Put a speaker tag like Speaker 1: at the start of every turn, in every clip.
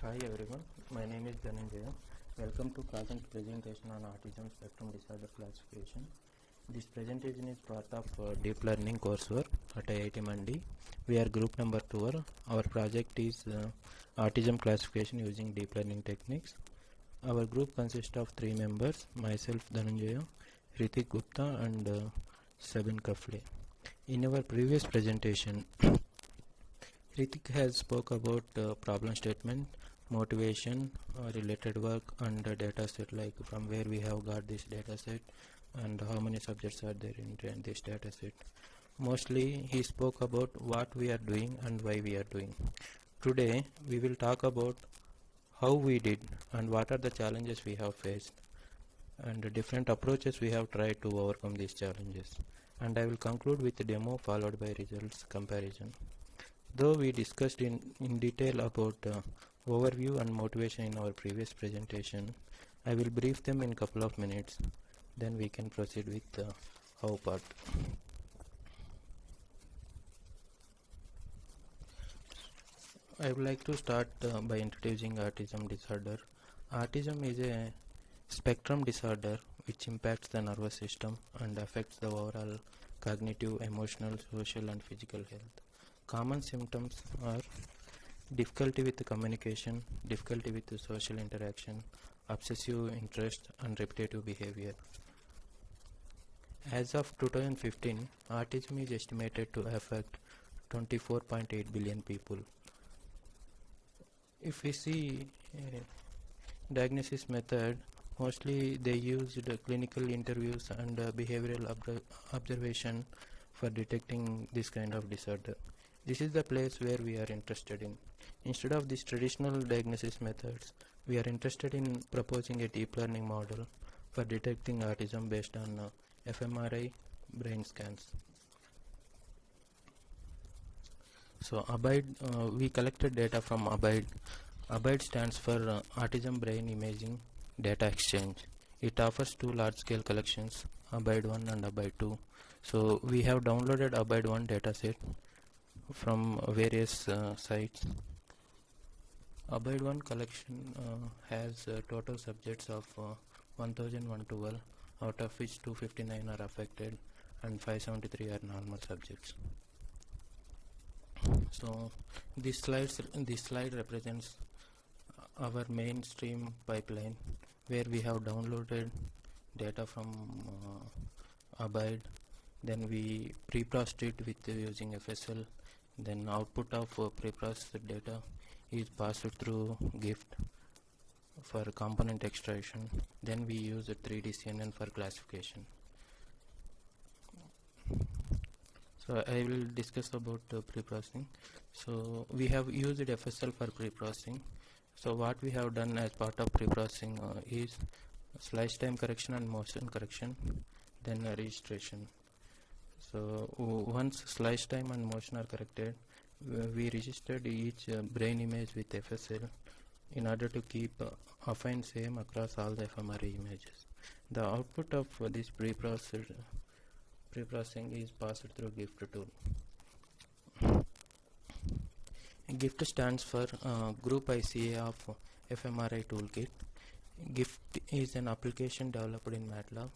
Speaker 1: Hi everyone, my name is Dhanunjaya. Welcome to Kazan's presentation on autism spectrum disorder classification. This presentation is part of deep learning coursework at IIT Mandi. We are group number 2. Our project is autism classification using deep learning techniques. Our group consists of 3 members, myself Dhanunjaya, Hritik, Gupta and Sabin, Kafley. In our previous presentation, Hritik has spoke about problem statement, motivation, related work and data set, like from where we have got this data set and how many subjects are there in this data set. Mostly he spoke about what we are doing and why we are doing. Today we will talk about how we did and what are the challenges we have faced and the different approaches we have tried to overcome these challenges. And I will conclude with the demo followed by results comparison. Though we discussed in detail about overview and motivation in our previous presentation, I will brief them in a couple of minutes, then we can proceed with the how part. I would like to start by introducing autism disorder. Autism is a spectrum disorder which impacts the nervous system and affects the overall cognitive, emotional, social and physical health. Common symptoms are difficulty with communication, difficulty with social interaction, obsessive interest and repetitive behavior. As of 2015, autism is estimated to affect 24.8 billion people. If we see diagnosis method, mostly they used clinical interviews and behavioral observation for detecting this kind of disorder. This is the place where we are interested in. Instead of these traditional diagnosis methods, we are interested in proposing a deep learning model for detecting autism based on fMRI brain scans. So ABIDE, we collected data from ABIDE. ABIDE stands for Autism Brain Imaging Data Exchange. It offers 2 large-scale collections, ABIDE 1 and ABIDE 2. So we have downloaded ABIDE 1 dataset from various sites. ABIDE 1 collection has total subjects of 1112, out of which 259 are affected and 573 are normal subjects. So this slide represents our mainstream pipeline where we have downloaded data from ABIDE, then we pre-processed it with using FSL, then output of pre-processed data is passed through GIFT for component extraction, then we use a 3D CNN for classification. So I will discuss about pre-processing. So we have used FSL for pre-processing. So what we have done as part of pre-processing is slice time correction and motion correction, then registration. So once slice time and motion are corrected, we registered each brain image with FSL in order to keep affine same across all the fMRI images. The output of this pre-processing is passed through GIFT tool. GIFT stands for Group ICA of fMRI Toolkit. GIFT is an application developed in MATLAB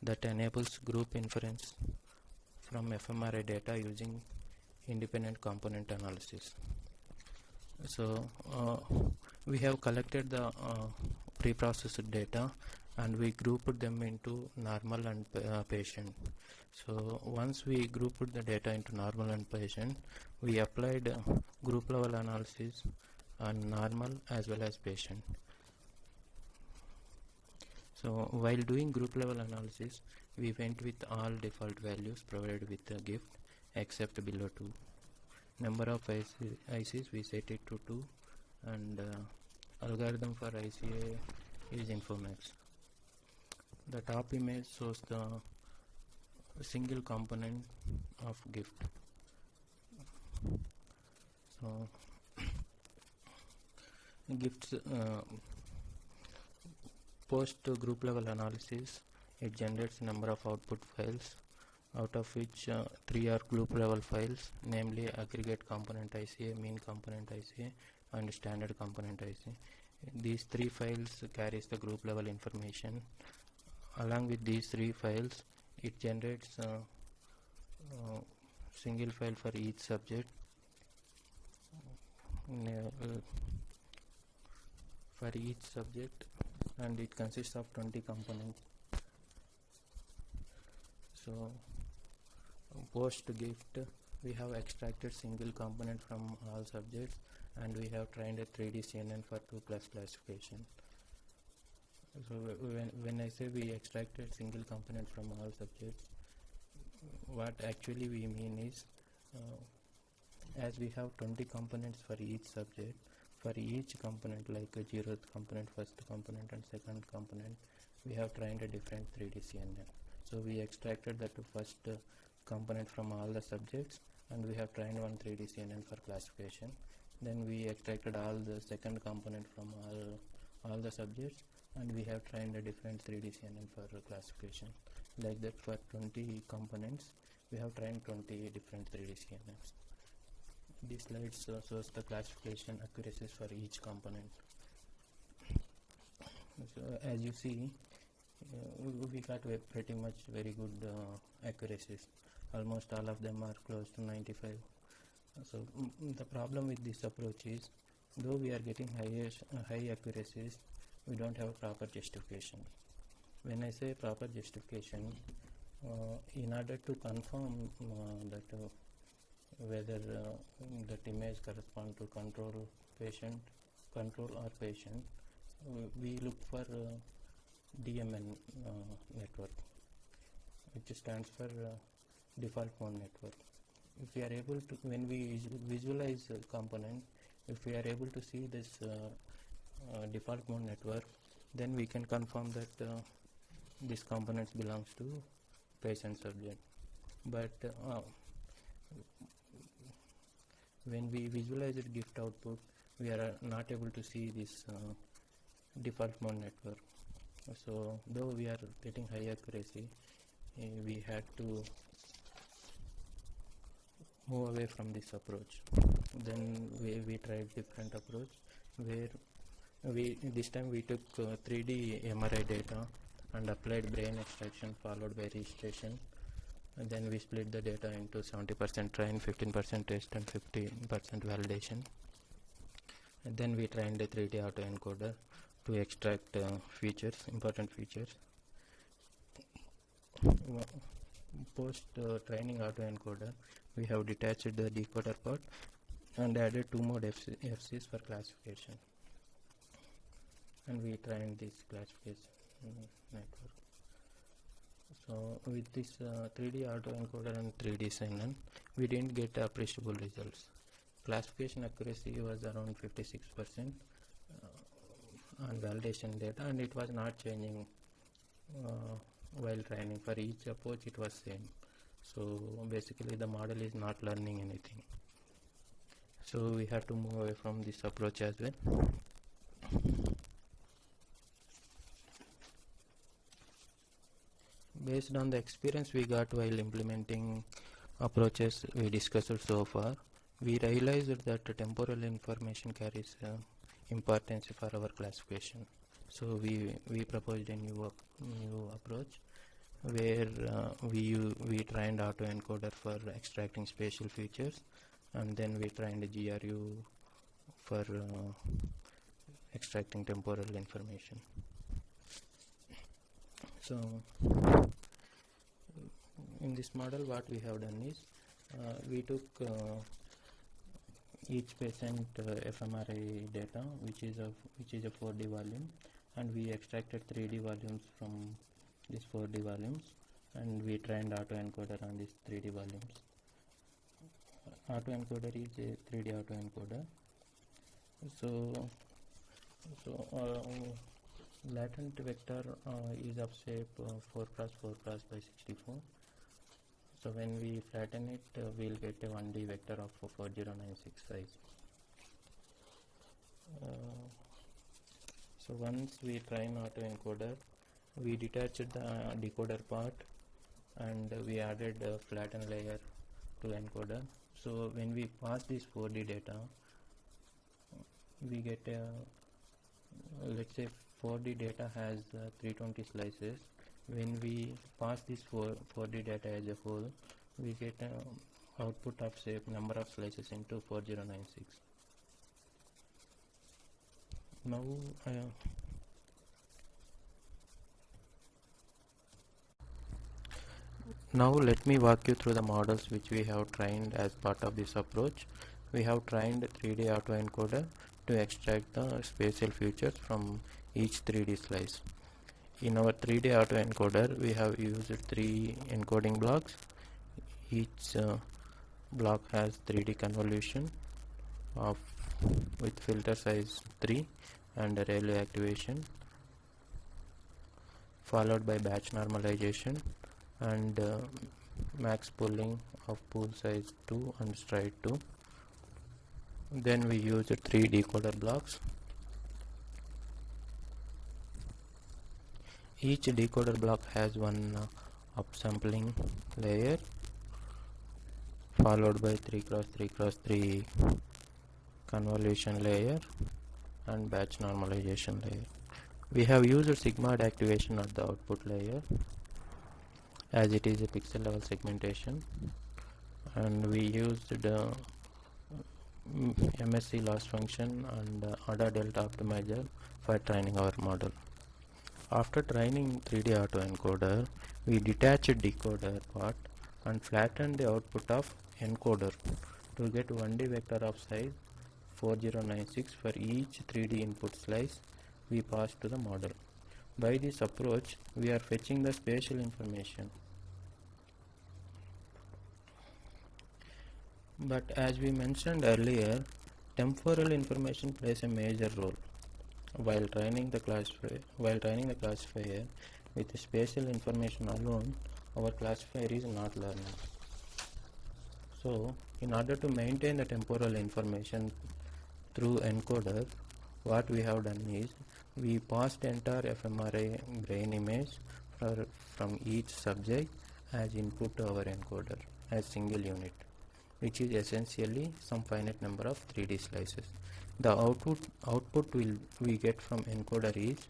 Speaker 1: that enables group inference from fMRI data using independent component analysis. So we have collected the pre-processed data and we grouped them into normal and patient. So once we grouped the data into normal and patient, we applied group level analysis on normal as well as patient. So while doing group level analysis, we went with all default values provided with the GIFT except below 2. Number of ICs we set it to 2 and algorithm for ICA is Infomax. The top image shows the single component of GIFT. So GIFT's post group level analysis, it generates number of output files, out of which 3 are group level files, namely aggregate component ICA, mean component ICA and standard component IC. These three files carries the group level information. Along with these three files, it generates a single file for each subject. For each subject, and it consists of 20 components. So post gift, we have extracted single component from all subjects, and we have trained a 3D CNN for 2 class classification. So when I say we extracted single component from all subjects, what actually we mean is, as we have 20 components for each subject, for each component, like a 0th component, 1st component and 2nd component, we have trained a different 3D CNN. So we extracted that first component from all the subjects, and we have trained one 3D CNN for classification. Then we extracted all the second component from all the subjects, and we have trained a different 3D CNN for classification. Like that, for 20 components, we have trained 20 different 3D CNNs. This slide shows the classification accuracies for each component. So as you see, we got pretty much very good accuracies. Almost all of them are close to 95. So the problem with this approach is, though we are getting high accuracies, we don't have a proper justification. When I say proper justification, in order to confirm that whether that image correspond to control or patient, we look for DMN network, which stands for default mode network. If we are able to, when we visualize a component, if we are able to see this default mode network, then we can confirm that this component belongs to patient subject. But when we visualize the gift output, we are not able to see this default mode network. So though we are getting high accuracy, we had to move away from this approach. Then we tried different approach, where this time we took 3D MRI data and applied brain extraction followed by registration, and then we split the data into 70% train, 15% test and 15% validation. And then we trained a 3D autoencoder to extract important features. Post training autoencoder, we have detached the decoder part and added 2 more FCs for classification, and we trained this classification network. So with this 3D autoencoder and 3D CNN, we didn't get appreciable results. Classification accuracy was around 56% on validation data, and it was not changing while training. For each approach it was same. So basically the model is not learning anything. So we have to move away from this approach as well. Based on the experience we got while implementing approaches we discussed so far, we realized that temporal information carries importance for our classification. So we proposed a new approach where we trained autoencoder for extracting spatial features, and then we trained a GRU for extracting temporal information. So in this model, what we have done is, we took each patient fMRI data, which is a 4D volume, and we extracted 3D volumes from these 4D volumes, and we trained autoencoder on these 3D volumes. Autoencoder is a 3D autoencoder. So latent vector is of shape 4x4x by 64. So when we flatten it, we'll get a 1D vector of 4096 size. So once we train autoencoder, we detached the decoder part and we added a flatten layer to encoder. So when we pass this 4D data, we get let's say 4D data has 320 slices. When we pass this 4D data as a whole, we get output of say number of slices into 4096. Now Now let me walk you through the models which we have trained as part of this approach. We have trained 3D autoencoder to extract the spatial features from each 3D slice. In our 3D autoencoder, we have used 3 encoding blocks. Each block has 3D convolution of with filter size 3 and Rayleigh activation, followed by batch normalization and max pooling of pool size 2 and stride 2. Then we use 3 decoder blocks. Each decoder block has one upsampling layer followed by 3x3x3 convolution layer and batch normalization layer. We have used sigmoid activation at the output layer as it is a pixel level segmentation, and we used the MSC loss function and ADA delta optimizer for training our model. After training 3D autoencoder, we detached decoder part and flattened the output of encoder to get 1D vector of size 4096 for each 3D input slice we pass to the model. By this approach, we are fetching the spatial information. But as we mentioned earlier, temporal information plays a major role. While training the classifier with spatial information alone, our classifier is not learning. So, in order to maintain the temporal information through encoder, what we have done is we passed entire fMRI brain image from each subject as input to our encoder as single unit, which is essentially some finite number of 3D slices. The output we get from encoder is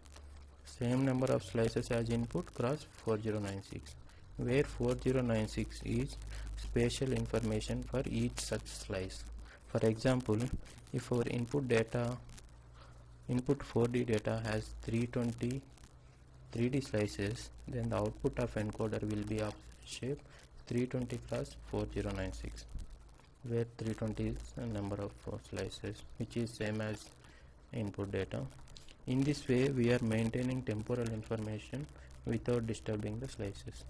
Speaker 1: same number of slices as input cross 4096, where 4096 is spatial information for each such slice. For example, if our input 4D data has 320 3D slices, then the output of encoder will be of shape 320 cross 4096, where 320 is the number of slices, which is same as input data. In this way, we are maintaining temporal information without disturbing the slices.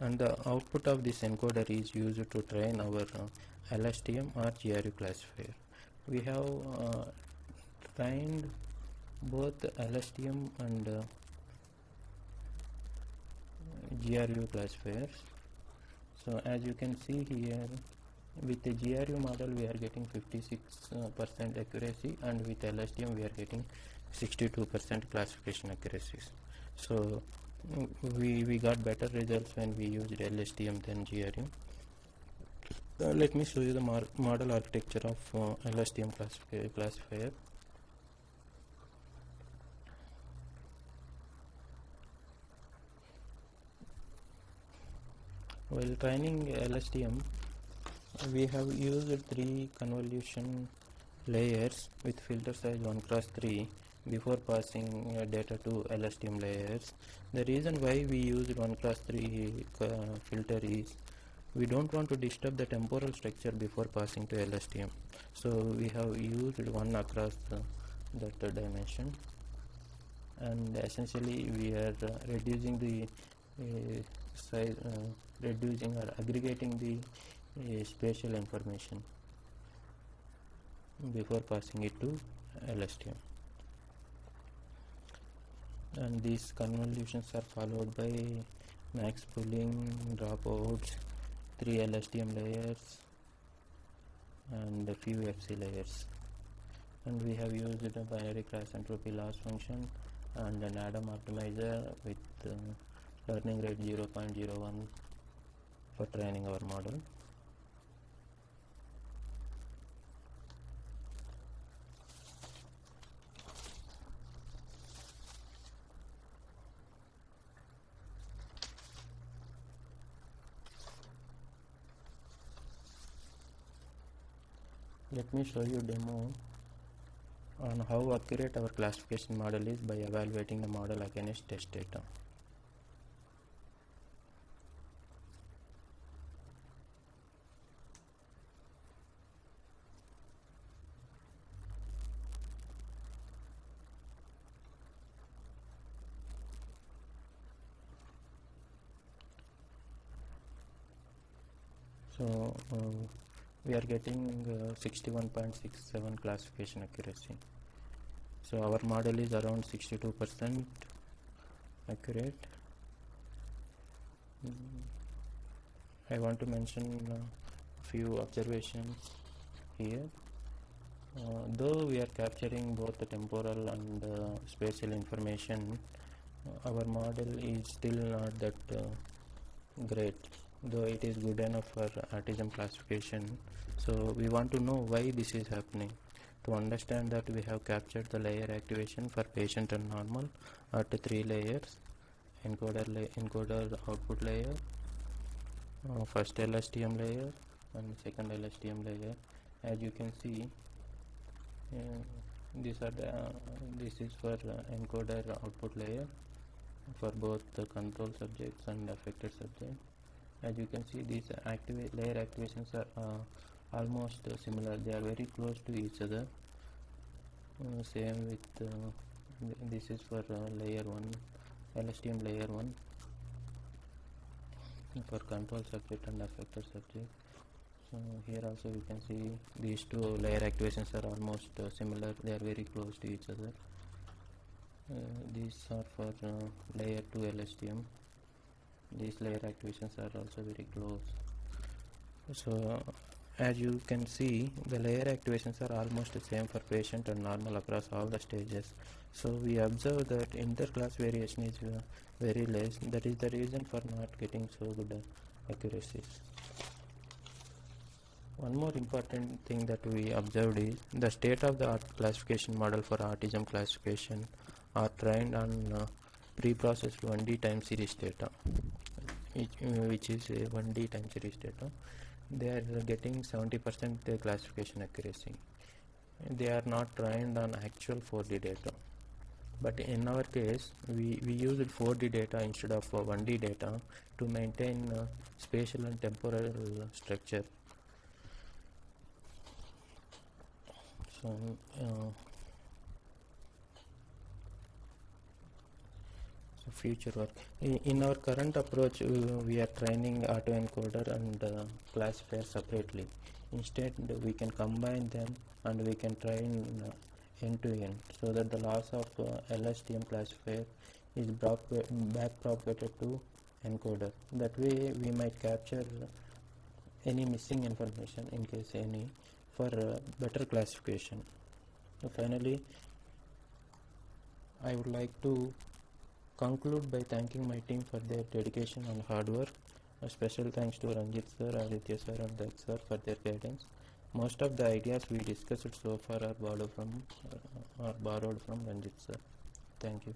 Speaker 1: And the output of this encoder is used to train our LSTM or GRU classifier. We have trained both LSTM and GRU classifiers. So as you can see here, with the GRU model we are getting 56% accuracy, and with LSTM we are getting 62% classification accuracies. So we got better results when we used LSTM than GRU. Let me show you the model architecture of LSTM classifier. While training LSTM, we have used 3 convolution layers with filter size 1x3 before passing data to LSTM layers. The reason why we used 1x3 filter is we don't want to disturb the temporal structure before passing to LSTM. So we have used 1 across that dimension, and essentially we are reducing the size, reducing or aggregating the spatial information before passing it to LSTM. And these convolutions are followed by max pooling, dropouts, 3 LSTM layers and a few FC layers. And we have used a binary cross entropy loss function and an ADAM optimizer with learning rate 0.01 for training our model. Let me show you demo on how accurate our classification model is by evaluating the model against test data. So we are getting 61.67 classification accuracy. So our model is around 62% accurate. I want to mention a few observations here. Though we are capturing both the temporal and spatial information, our model is still not that great, though it is good enough for autism classification. So we want to know why this is happening. To understand that, we have captured the layer activation for patient and normal at 3 layers: encoder output layer, first LSTM layer, and second LSTM layer. As you can see, this is for encoder output layer for both the control subjects and affected subjects. As you can see, these layer activations are almost similar. They are very close to each other. Same with this is for layer 1, LSTM layer 1 for control subject and affected subject. So here also we can see these two layer activations are almost similar. They are very close to each other. These are for layer 2 LSTM. These layer activations are also very close. So as you can see, the layer activations are almost the same for patient and normal across all the stages. So we observe that interclass variation is very less. That is the reason for not getting so good accuracies. One more important thing that we observed is the state-of-the-art classification model for autism classification are trained on pre-processed 1D time series data, which is 1D time series data. They are getting 70% classification accuracy. They are not trained on actual 4D data. But in our case, we used 4D data instead of 1D data to maintain spatial and temporal structure. So future work. In our current approach, we are training autoencoder and classifier separately. Instead, we can combine them and we can train end to end, so that the loss of LSTM classifier is back propagated to encoder. That way we might capture any missing information, in case any, for better classification. So finally, I would like to conclude by thanking my team for their dedication and hard work. A special thanks to Ranjit sir, Aditya sir and Dak sir for their guidance. Most of the ideas we discussed so far are borrowed from Ranjit sir. Thank you.